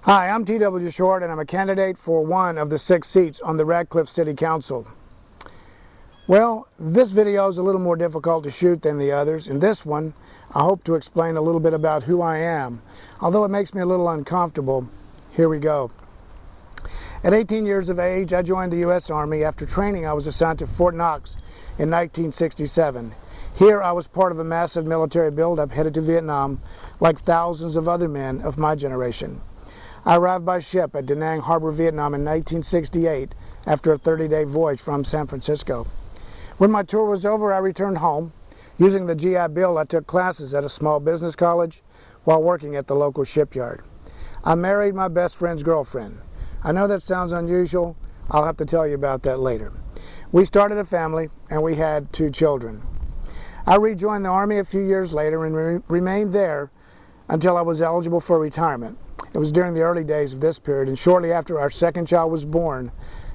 Hi, I'm TW Shortt, and I'm a candidate for one of the 6 seats on the Radcliff City Council. Well, this video is a little more difficult to shoot than the others. In this one, I hope to explain a little bit about who I am. Although it makes me a little uncomfortable, here we go. At 18 years of age, I joined the U.S. Army. After training, I was assigned to Fort Knox in 1967. Here, I was part of a massive military buildup headed to Vietnam, like thousands of other men of my generation. I arrived by ship at Da Nang Harbor, Vietnam in 1968 after a 30-day voyage from San Francisco. When my tour was over, I returned home. Using the GI Bill, I took classes at a small business college while working at the local shipyard. I married my best friend's girlfriend. I know that sounds unusual. I'll have to tell you about that later. We started a family and we had 2 children. I rejoined the Army a few years later and remained there until I was eligible for retirement. It was during the early days of this period and shortly after our second child was born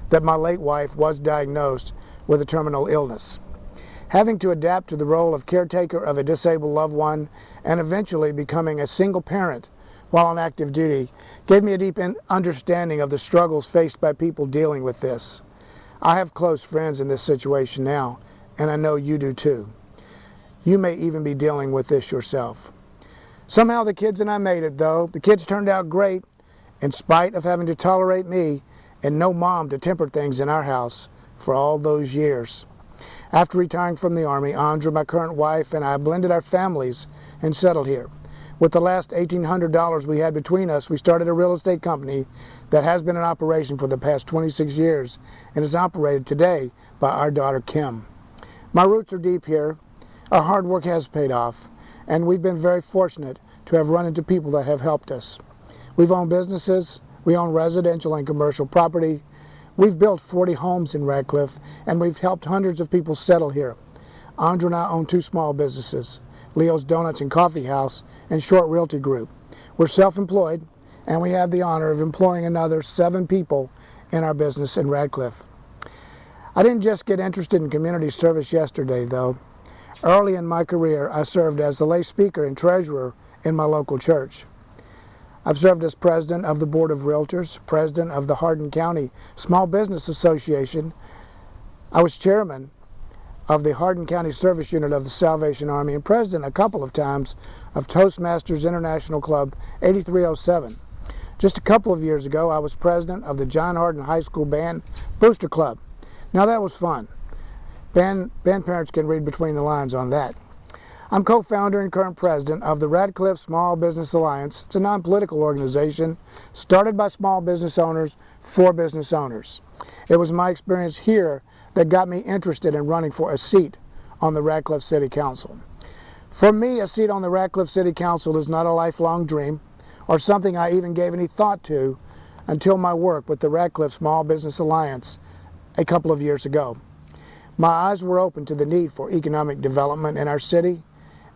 that my late wife was diagnosed with a terminal illness. Having to adapt to the role of caretaker of a disabled loved one and eventually becoming a single parent while on active duty gave me a deep understanding of the struggles faced by people dealing with this. I have close friends in this situation now, and I know you do too. You may even be dealing with this yourself. Somehow the kids and I made it, though. The kids turned out great, in spite of having to tolerate me and no mom to temper things in our house for all those years. After retiring from the Army, Andra, my current wife, and I blended our families and settled here. With the last $1,800 we had between us, we started a real estate company that has been in operation for the past 26 years and is operated today by our daughter, Kim. My roots are deep here. Our hard work has paid off, and we've been very fortunate to have run into people that have helped us. We've owned businesses, we own residential and commercial property, we've built 40 homes in Radcliff, and we've helped hundreds of people settle here. Andra and I own 2 small businesses, Leo's Donuts and Coffee House and Short Realty Group. We're self-employed, and we have the honor of employing another 7 people in our business in Radcliff. I didn't just get interested in community service yesterday, though. Early in my career, I served as the lay speaker and treasurer in my local church. I've served as president of the Board of Realtors, president of the Hardin County Small Business Association. I was chairman of the Hardin County Service Unit of the Salvation Army and president a couple of times of Toastmasters International Club 8307. Just a couple of years ago, I was president of the John Hardin High School Band Booster Club. Now that was fun. Band parents can read between the lines on that. I'm co-founder and current president of the Radcliff Small Business Alliance. It's a non-political organization started by small business owners for business owners. It was my experience here that got me interested in running for a seat on the Radcliff City Council. For me, a seat on the Radcliff City Council is not a lifelong dream or something I even gave any thought to until my work with the Radcliff Small Business Alliance a couple of years ago. My eyes were open to the need for economic development in our city,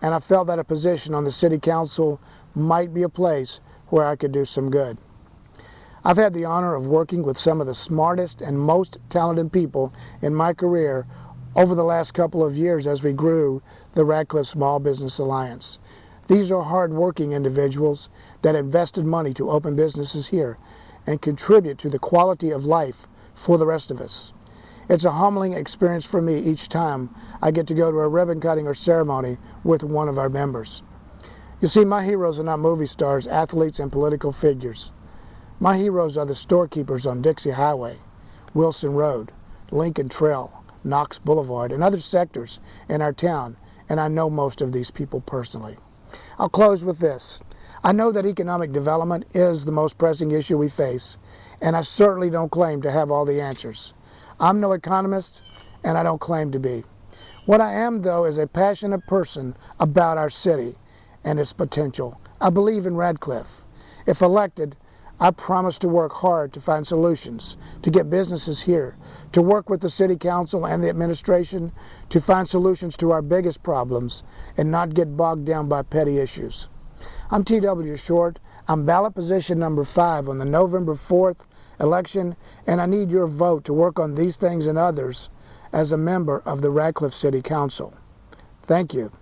and I felt that a position on the City Council might be a place where I could do some good. I've had the honor of working with some of the smartest and most talented people in my career over the last couple of years as we grew the Radcliff Small Business Alliance. These are hard-working individuals that invested money to open businesses here and contribute to the quality of life for the rest of us. It's a humbling experience for me each time I get to go to a ribbon cutting or ceremony with one of our members. You see, my heroes are not movie stars, athletes, and political figures. My heroes are the storekeepers on Dixie Highway, Wilson Road, Lincoln Trail, Knox Boulevard, and other sectors in our town, and I know most of these people personally. I'll close with this. I know that economic development is the most pressing issue we face, and I certainly don't claim to have all the answers. I'm no economist, and I don't claim to be. What I am, though, is a passionate person about our city and its potential. I believe in Radcliff. If elected, I promise to work hard to find solutions, to get businesses here, to work with the City Council and the administration to find solutions to our biggest problems and not get bogged down by petty issues. I'm TW Shortt. I'm ballot position number 5 on the November 4th election, and I need your vote to work on these things and others as a member of the Radcliff City Council. Thank you.